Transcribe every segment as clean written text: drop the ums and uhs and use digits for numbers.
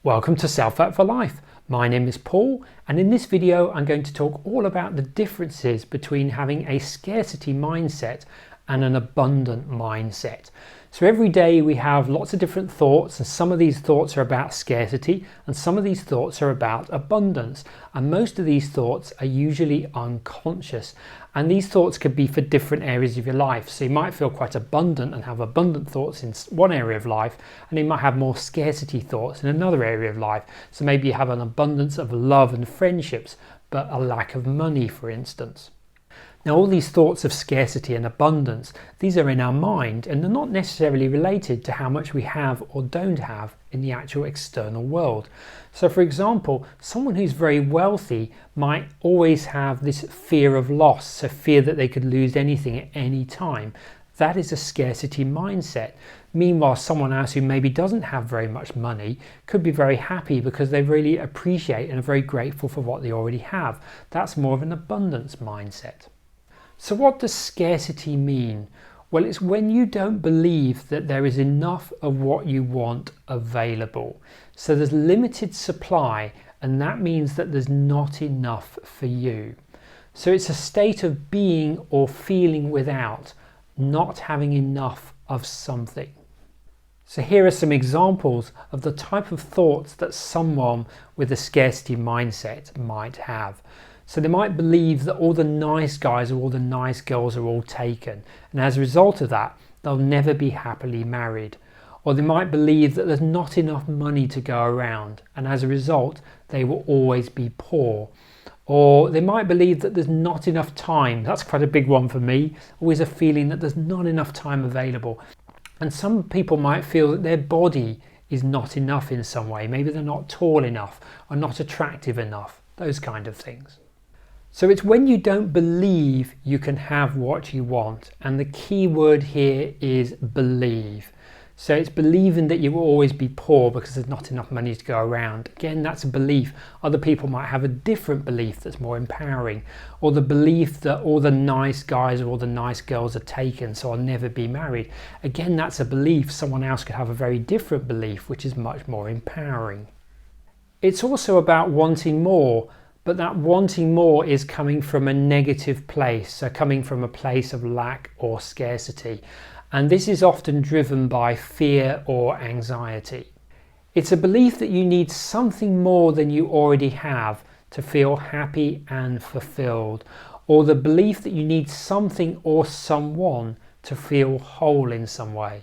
Welcome to Self-Help for Life. My name is Paul, and in this video I'm going to talk all about the differences between having a scarcity mindset and an abundant mindset. So every day we have lots of different thoughts, and some of these thoughts are about scarcity and some of these thoughts are about abundance, and most of these thoughts are usually unconscious, and these thoughts could be for different areas of your life. So you might feel quite abundant and have abundant thoughts in one area of life, and you might have more scarcity thoughts in another area of life. So maybe you have an abundance of love and friendships but a lack of money, for instance. Now, all these thoughts of scarcity and abundance, these are in our mind, and they're not necessarily related to how much we have or don't have in the actual external world. So for example, someone who's very wealthy might always have this fear of loss, so fear that they could lose anything at any time. That is a scarcity mindset. Meanwhile, someone else who maybe doesn't have very much money could be very happy because they really appreciate and are very grateful for what they already have. That's more of an abundance mindset. So what does scarcity mean? Well, it's when you don't believe that there is enough of what you want available. So there's limited supply, and that means that there's not enough for you. So it's a state of being or feeling without, not having enough of something. So here are some examples of the type of thoughts that someone with a scarcity mindset might have. So they might believe that all the nice guys or all the nice girls are all taken, and as a result of that, they'll never be happily married. Or they might believe that there's not enough money to go around, and as a result, they will always be poor. Or they might believe that there's not enough time. That's quite a big one for me. Always a feeling that there's not enough time available. And some people might feel that their body is not enough in some way. Maybe they're not tall enough or not attractive enough, those kind of things. So it's when you don't believe you can have what you want, and the key word here is believe. So it's believing that you will always be poor because there's not enough money to go around. Again, that's a belief. Other people might have a different belief that's more empowering, or the belief that all the nice guys or all the nice girls are taken, so I'll never be married. Again, that's a belief. Someone else could have a very different belief, which is much more empowering. It's also about wanting more. But that wanting more is coming from a negative place, so coming from a place of lack or scarcity. And this is often driven by fear or anxiety. It's a belief that you need something more than you already have to feel happy and fulfilled, or the belief that you need something or someone to feel whole in some way.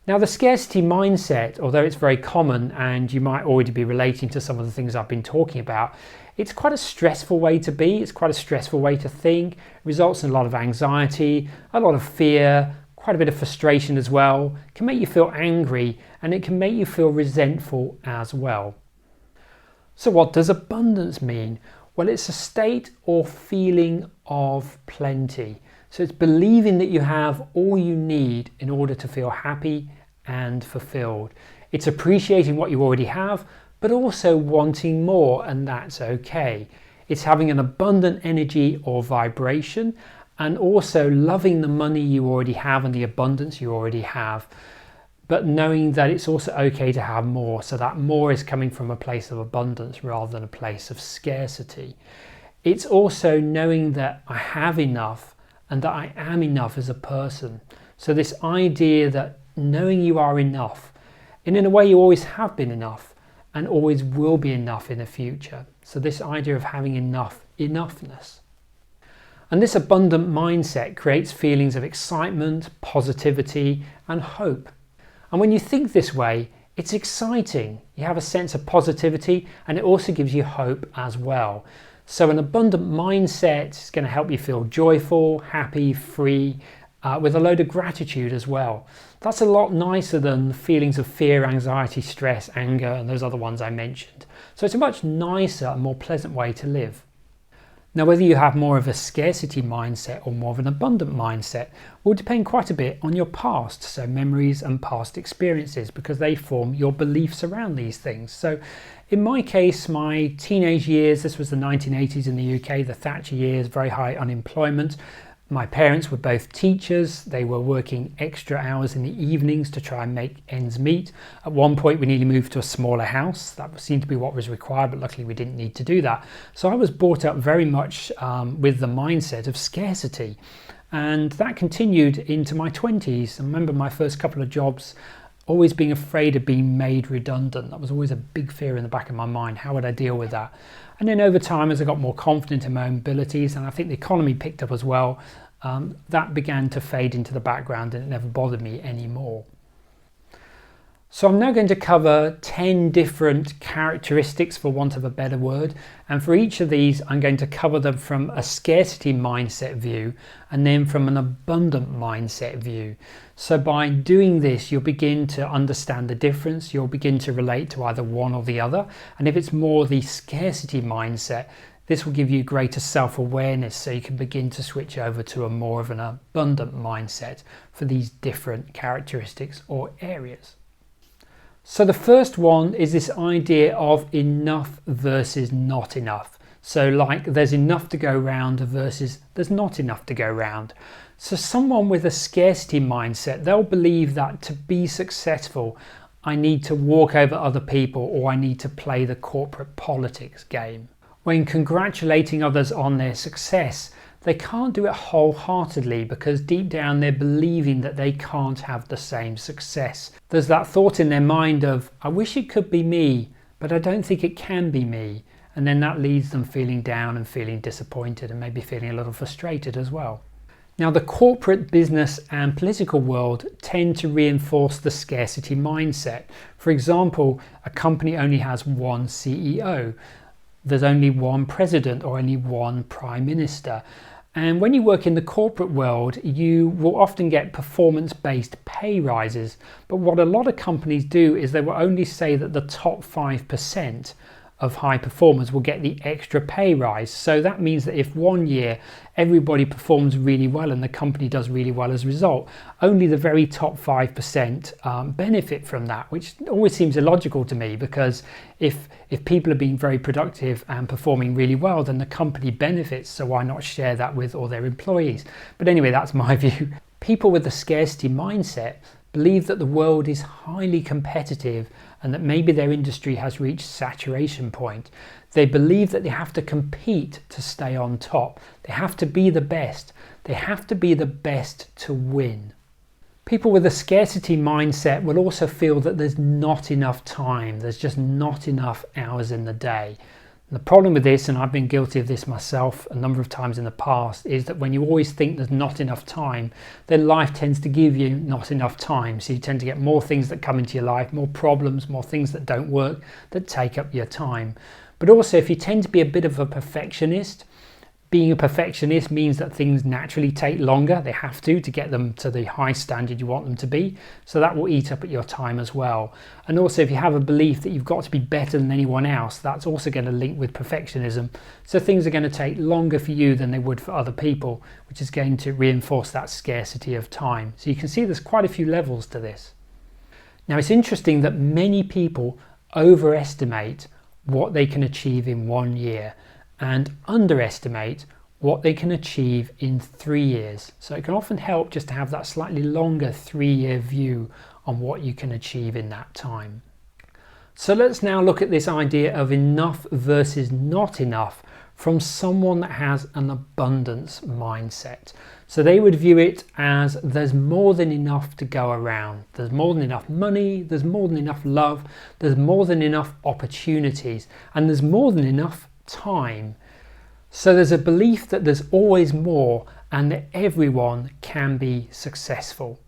Now, the scarcity mindset, although it's very common and you might already be relating to some of the things I've been talking about, it's quite a stressful way to be. It's quite a stressful way to think. It results in a lot of anxiety, a lot of fear, quite a bit of frustration as well. It can make you feel angry, and it can make you feel resentful as well. So what does abundance mean? Well, it's a state or feeling of plenty. So it's believing that you have all you need in order to feel happy and fulfilled. It's appreciating what you already have, but also wanting more, and that's okay. It's having an abundant energy or vibration, and also loving the money you already have and the abundance you already have, but knowing that it's also okay to have more, so that more is coming from a place of abundance rather than a place of scarcity. It's also knowing that I have enough and that I am enough as a person. So this idea that knowing you are enough, and in a way you always have been enough and always will be enough in the future. So this idea of having enoughness. And this abundant mindset creates feelings of excitement, positivity, and hope. And when you think this way, it's exciting. You have a sense of positivity, and it also gives you hope as well. So an abundant mindset is going to help you feel joyful, happy, free, with a load of gratitude as well. That's a lot nicer than feelings of fear, anxiety, stress, anger, and those other ones I mentioned. So it's a much nicer and more pleasant way to live. Now, whether you have more of a scarcity mindset or more of an abundant mindset will depend quite a bit on your past, so memories and past experiences, because they form your beliefs around these things. So in my case, my teenage years, this was the 1980s in the UK, the Thatcher years, very high unemployment. My parents were both teachers. They were working extra hours in the evenings to try and make ends meet. At one point we nearly moved to a smaller house. That seemed to be what was required, but luckily we didn't need to do that. So I was brought up very much with the mindset of scarcity, and that continued into my 20s. I remember my first couple of jobs always being afraid of being made redundant. That was always a big fear in the back of my mind. How would I deal with that? And then over time, as I got more confident in my own abilities, and I think the economy picked up as well, that began to fade into the background and it never bothered me anymore. So I'm now going to cover 10 different characteristics, for want of a better word, and for each of these I'm going to cover them from a scarcity mindset view and then from an abundant mindset view. So by doing this you'll begin to understand the difference, you'll begin to relate to either one or the other, and if it's more the scarcity mindset, this will give you greater self-awareness so you can begin to switch over to a more of an abundant mindset for these different characteristics or areas. So the first one is this idea of enough versus not enough. So like there's enough to go round versus there's not enough to go round. So someone with a scarcity mindset, they'll believe that to be successful, I need to walk over other people or I need to play the corporate politics game. When congratulating others on their success, they can't do it wholeheartedly because deep down they're believing that they can't have the same success. There's that thought in their mind of, I wish it could be me, but I don't think it can be me. And then that leaves them feeling down and feeling disappointed and maybe feeling a little frustrated as well. Now, the corporate, business and political world tend to reinforce the scarcity mindset. For example, a company only has one CEO. There's only one president or only one prime minister. And when you work in the corporate world, you will often get performance-based pay rises. But what a lot of companies do is they will only say that the top 5% of high performers will get the extra pay rise. So that means that if one year everybody performs really well and the company does really well as a result, only the very top 5% benefit from that, which always seems illogical to me, because if people are being very productive and performing really well, then the company benefits, so why not share that with all their employees? But anyway, that's my view. People with a scarcity mindset believe that the world is highly competitive and that maybe their industry has reached saturation point. They believe that they have to compete to stay on top. They have to be the best. They have to be the best to win. People with a scarcity mindset will also feel that there's not enough time. There's just not enough hours in the day. And the problem with this, and I've been guilty of this myself a number of times in the past, is that when you always think there's not enough time, then life tends to give you not enough time. So you tend to get more things that come into your life, more problems, more things that don't work, that take up your time. But also, if you tend to be a bit of a perfectionist, being a perfectionist means that things naturally take longer. They have to get them to the high standard you want them to be. So that will eat up at your time as well. And also, if you have a belief that you've got to be better than anyone else, that's also going to link with perfectionism. So things are going to take longer for you than they would for other people, which is going to reinforce that scarcity of time. So you can see there's quite a few levels to this. Now, it's interesting that many people overestimate what they can achieve in 1 year and underestimate what they can achieve in 3 years. So it can often help just to have that slightly longer 3-year view on what you can achieve in that time. So let's now look at this idea of enough versus not enough from someone that has an abundance mindset. So they would view it as there's more than enough to go around. There's more than enough money, there's more than enough love, there's more than enough opportunities, and there's more than enough time. So there's a belief that there's always more and that everyone can be successful.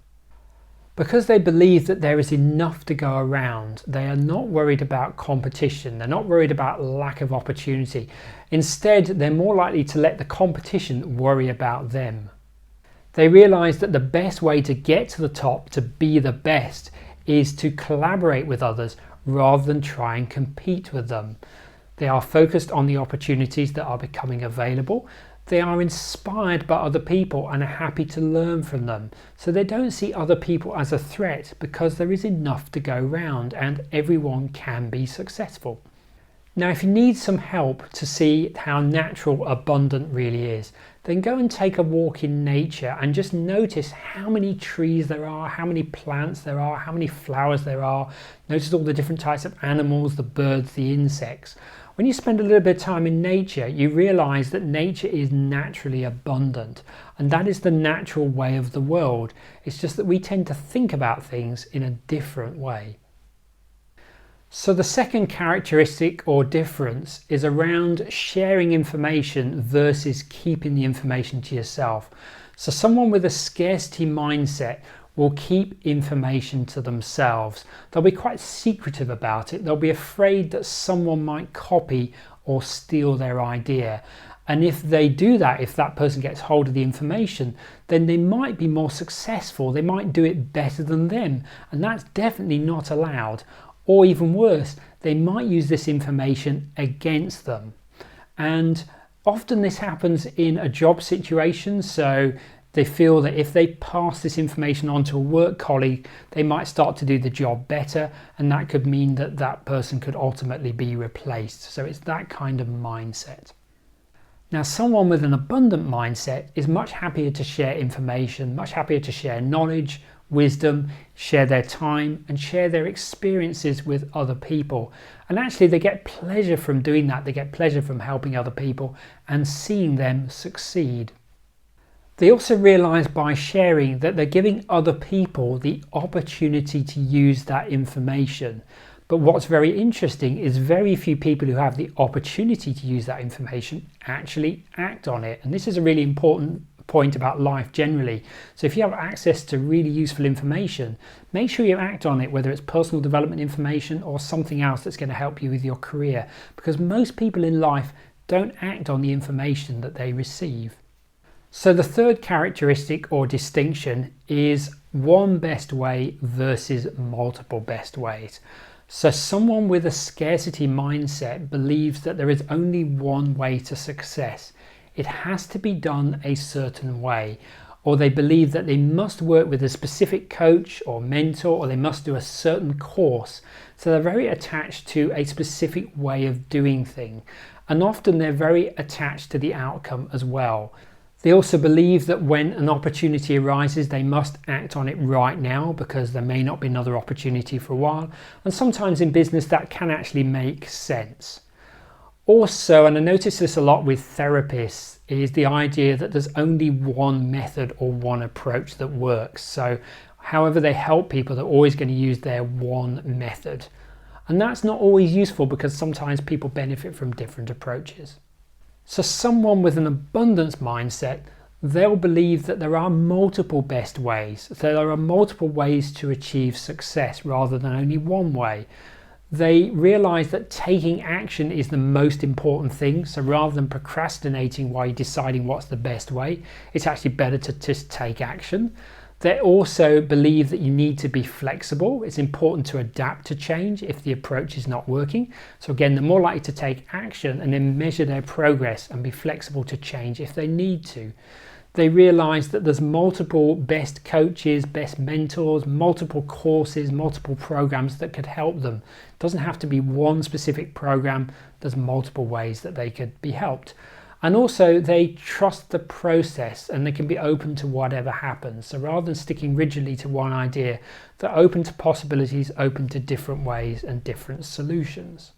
Because they believe that there is enough to go around, they are not worried about competition, they're not worried about lack of opportunity. Instead, they're more likely to let the competition worry about them. They realise that the best way to get to the top, to be the best, is to collaborate with others rather than try and compete with them. They are focused on the opportunities that are becoming available. They are inspired by other people and are happy to learn from them. So they don't see other people as a threat because there is enough to go round and everyone can be successful. Now, if you need some help to see how natural abundant really is, then go and take a walk in nature and just notice how many trees there are, how many plants there are, how many flowers there are. Notice all the different types of animals, the birds, the insects. When you spend a little bit of time in nature, you realize that nature is naturally abundant, and that is the natural way of the world. It's just that we tend to think about things in a different way. So the second characteristic or difference is around sharing information versus keeping the information to yourself. So someone with a scarcity mindset will keep information to themselves. They'll be quite secretive about it. They'll be afraid that someone might copy or steal their idea. And if they do that, if that person gets hold of the information, then they might be more successful. They might do it better than them. And that's definitely not allowed. Or even worse, they might use this information against them. And often this happens in a job situation. So they feel that if they pass this information on to a work colleague, they might start to do the job better. And that could mean that that person could ultimately be replaced. So it's that kind of mindset. Now, someone with an abundant mindset is much happier to share information, much happier to share knowledge, wisdom, share their time and share their experiences with other people. And actually they get pleasure from doing that. They get pleasure from helping other people and seeing them succeed. They also realize by sharing that they're giving other people the opportunity to use that information. But what's very interesting is very few people who have the opportunity to use that information actually act on it. And this is a really important point about life generally. So if you have access to really useful information, make sure you act on it, whether it's personal development information or something else that's going to help you with your career, because most people in life don't act on the information that they receive. So the third characteristic or distinction is one best way versus multiple best ways. So someone with a scarcity mindset believes that there is only one way to success. It has to be done a certain way, or they believe that they must work with a specific coach or mentor, or they must do a certain course. So they're very attached to a specific way of doing things, and often they're very attached to the outcome as well. They also believe that when an opportunity arises, they must act on it right now because there may not be another opportunity for a while. And sometimes in business that can actually make sense. Also, and I notice this a lot with therapists, is the idea that there's only one method or one approach that works. So however they help people, they're always going to use their one method. And that's not always useful because sometimes people benefit from different approaches. So someone with an abundance mindset, they'll believe that there are multiple best ways. So there are multiple ways to achieve success rather than only one way. They realize that taking action is the most important thing. So rather than procrastinating while you're deciding what's the best way, it's actually better to just take action. They also believe that you need to be flexible. It's important to adapt to change if the approach is not working. So again, they're more likely to take action and then measure their progress and be flexible to change if they need to. They realize that there's multiple best coaches, best mentors, multiple courses, multiple programs that could help them. It doesn't have to be one specific program. There's multiple ways that they could be helped. And also they trust the process and they can be open to whatever happens. So rather than sticking rigidly to one idea, they're open to possibilities, open to different ways and different solutions.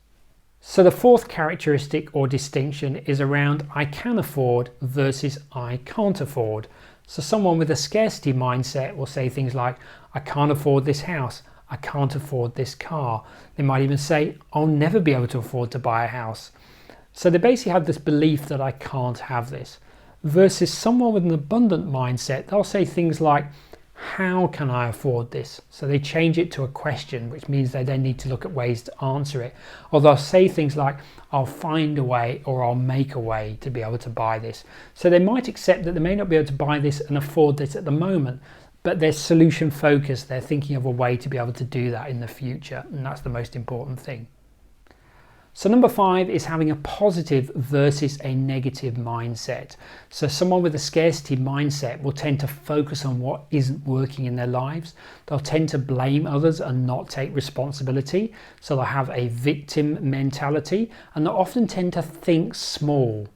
So the fourth characteristic or distinction is around I can afford versus I can't afford. So someone with a scarcity mindset will say things like, I can't afford this house, I can't afford this car. They might even say, I'll never be able to afford to buy a house. So they basically have this belief that I can't have this. Versus someone with an abundant mindset, they'll say things like, how can I afford this? So they change it to a question, which means they then need to look at ways to answer it. Or they'll say things like, I'll find a way or I'll make a way to be able to buy this. So they might accept that they may not be able to buy this and afford this at the moment, but they're solution focused. They're thinking of a way to be able to do that in the future. And that's the most important thing. So number 5 is having a positive versus a negative mindset. So someone with a scarcity mindset will tend to focus on what isn't working in their lives. They'll tend to blame others and not take responsibility. So they'll have a victim mentality, and they'll often tend to think small.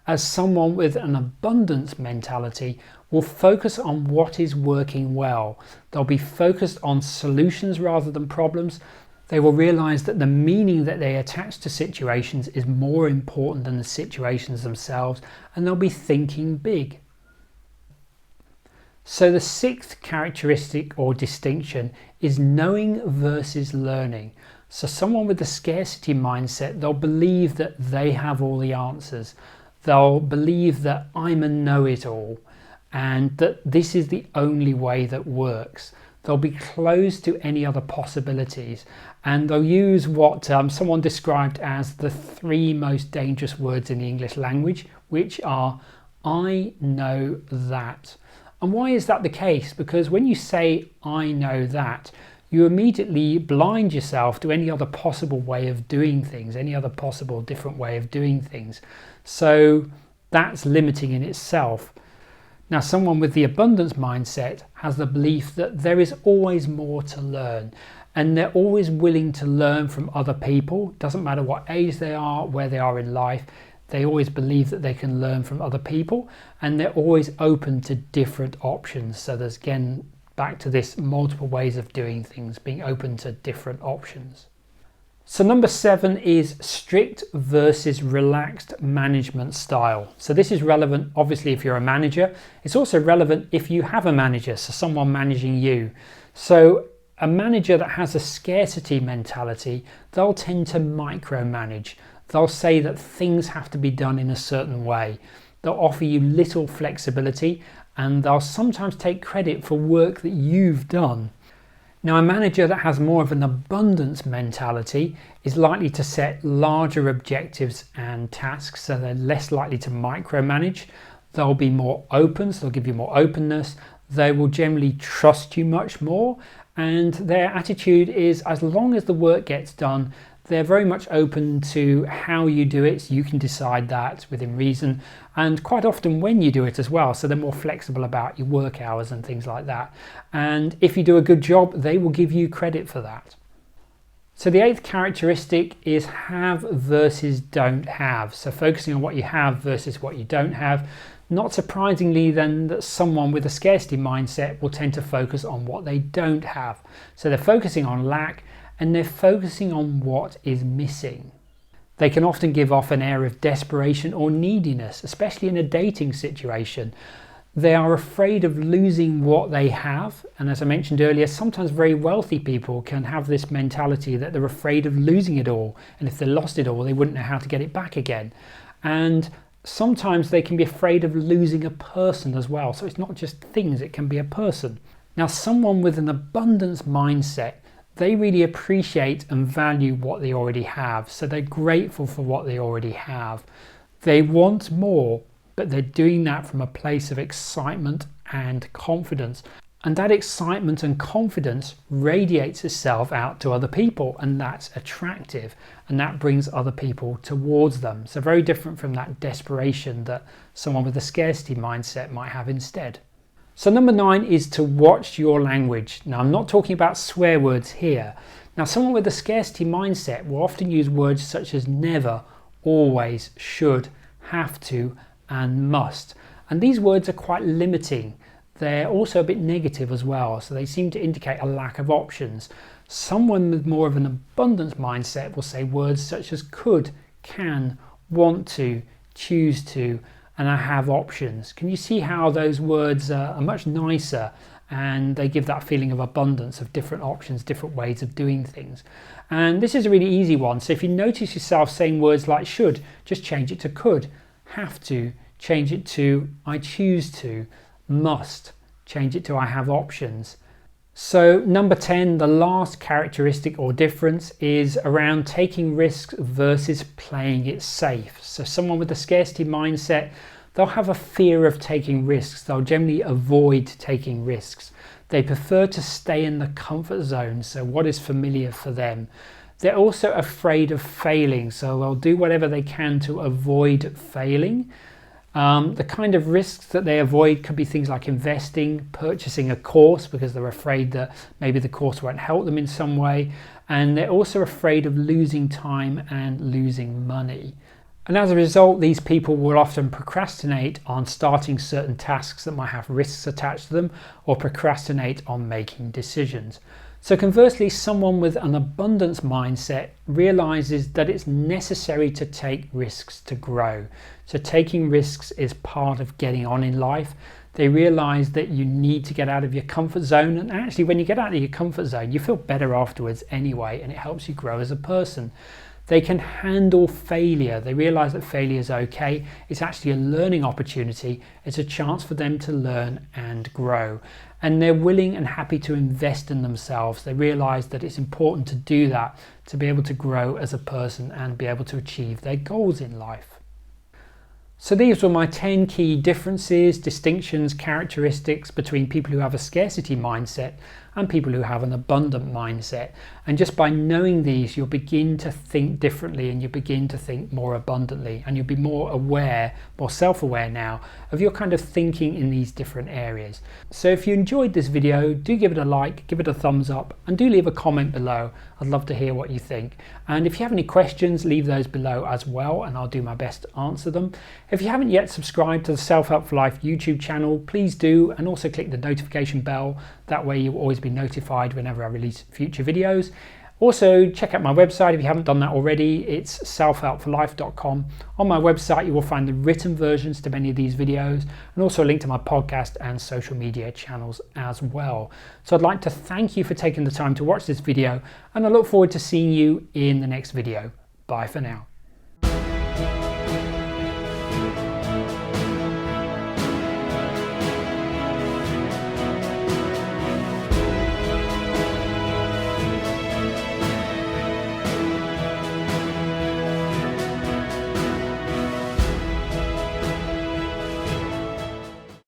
As someone with an abundance mentality will focus on what is working well. They'll be focused on solutions rather than problems. They will realize that the meaning that they attach to situations is more important than the situations themselves, and they'll be thinking big. So the 6th characteristic or distinction is knowing versus learning. So someone with a scarcity mindset, they'll believe that they have all the answers. They'll believe that I'm a know-it-all and that this is the only way that works. They'll be closed to any other possibilities, and they'll use what someone described as the 3 most dangerous words in the English language, which are I know that. And why is that the case? Because when you say I know that, you immediately blind yourself to any other possible way of doing things, any other possible different way of doing things. So that's limiting in itself. Now, someone with the abundance mindset has the belief that there is always more to learn, and they're always willing to learn from other people. Doesn't matter what age they are, where they are in life, they always believe that they can learn from other people, and they're always open to different options. So there's, again, back to this multiple ways of doing things, being open to different options. So number 7 is strict versus relaxed management style. So this is relevant, obviously, if you're a manager. It's also relevant if you have a manager, so someone managing you. So a manager that has a scarcity mentality, they'll tend to micromanage. They'll say that things have to be done in a certain way. They'll offer you little flexibility, and they'll sometimes take credit for work that you've done. Now, a manager that has more of an abundance mentality is likely to set larger objectives and tasks, so they're less likely to micromanage. They'll be more open, so they'll give you more openness. They will generally trust you much more, and their attitude is as long as the work gets done, they're very much open to how you do it, so you can decide that within reason, and quite often when you do it as well, so they're more flexible about your work hours and things like that. And if you do a good job, they will give you credit for that. So the 8th characteristic is have versus don't have. So focusing on what you have versus what you don't have. Not surprisingly then, that someone with a scarcity mindset will tend to focus on what they don't have. So they're focusing on lack, and they're focusing on what is missing. They can often give off an air of desperation or neediness, especially in a dating situation. They are afraid of losing what they have, and as I mentioned earlier, sometimes very wealthy people can have this mentality that they're afraid of losing it all, and if they lost it all, they wouldn't know how to get it back again. And sometimes they can be afraid of losing a person as well, so it's not just things, it can be a person. Now, someone with an abundance mindset, they really appreciate and value what they already have. So they're grateful for what they already have. They want more, but they're doing that from a place of excitement and confidence. And that excitement and confidence radiates itself out to other people, and that's attractive, and that brings other people towards them. So very different from that desperation that someone with a scarcity mindset might have instead. So number 9 is to watch your language. Now, I'm not talking about swear words here. Now, someone with a scarcity mindset will often use words such as never, always, should, have to, and must. And these words are quite limiting. They're also a bit negative as well, so they seem to indicate a lack of options. Someone with more of an abundance mindset will say words such as could, can, want to, choose to, and I have options. Can you see how those words are much nicer, and they give that feeling of abundance, of different options, different ways of doing things. And this is a really easy one. So if you notice yourself saying words like should, just change it to could. Have to, change it to I choose to. Must, change it to I have options. So number 10, the last characteristic or difference is around taking risks versus playing it safe. So someone with a scarcity mindset, they'll have a fear of taking risks. They'll generally avoid taking risks. They prefer to stay in the comfort zone, so what is familiar for them. They're also afraid of failing, so they'll do whatever they can to avoid failing. The kind of risks that they avoid could be things like investing, purchasing a course because they're afraid that maybe the course won't help them in some way, and they're also afraid of losing time and losing money. And as a result, these people will often procrastinate on starting certain tasks that might have risks attached to them, or procrastinate on making decisions. So conversely, someone with an abundance mindset realizes that it's necessary to take risks to grow. So taking risks is part of getting on in life. They realize that you need to get out of your comfort zone, and actually when you get out of your comfort zone, you feel better afterwards anyway, and it helps you grow as a person. They can handle failure. They realize that failure is okay. It's actually a learning opportunity. It's a chance for them to learn and grow. And they're willing and happy to invest in themselves. They realize that it's important to do that to be able to grow as a person and be able to achieve their goals in life. So these were my 10 key differences, distinctions, characteristics between people who have a scarcity mindset and people who have an abundant mindset. And just by knowing these, you'll begin to think differently, and you begin to think more abundantly, and you'll be more aware, more self-aware now of your kind of thinking in these different areas. So if you enjoyed this video, do give it a like, give it a thumbs up, and do leave a comment below. I'd love to hear what you think. And if you have any questions, leave those below as well, and I'll do my best to answer them. If you haven't yet subscribed to the Self-Help for Life YouTube channel, please do, and also click the notification bell. That way you'll always be notified whenever I release future videos. Also, check out my website if you haven't done that already. It's selfhelpforlife.com. On my website, you will find the written versions to many of these videos, and also a link to my podcast and social media channels as well. So I'd like to thank you for taking the time to watch this video, and I look forward to seeing you in the next video. Bye for now.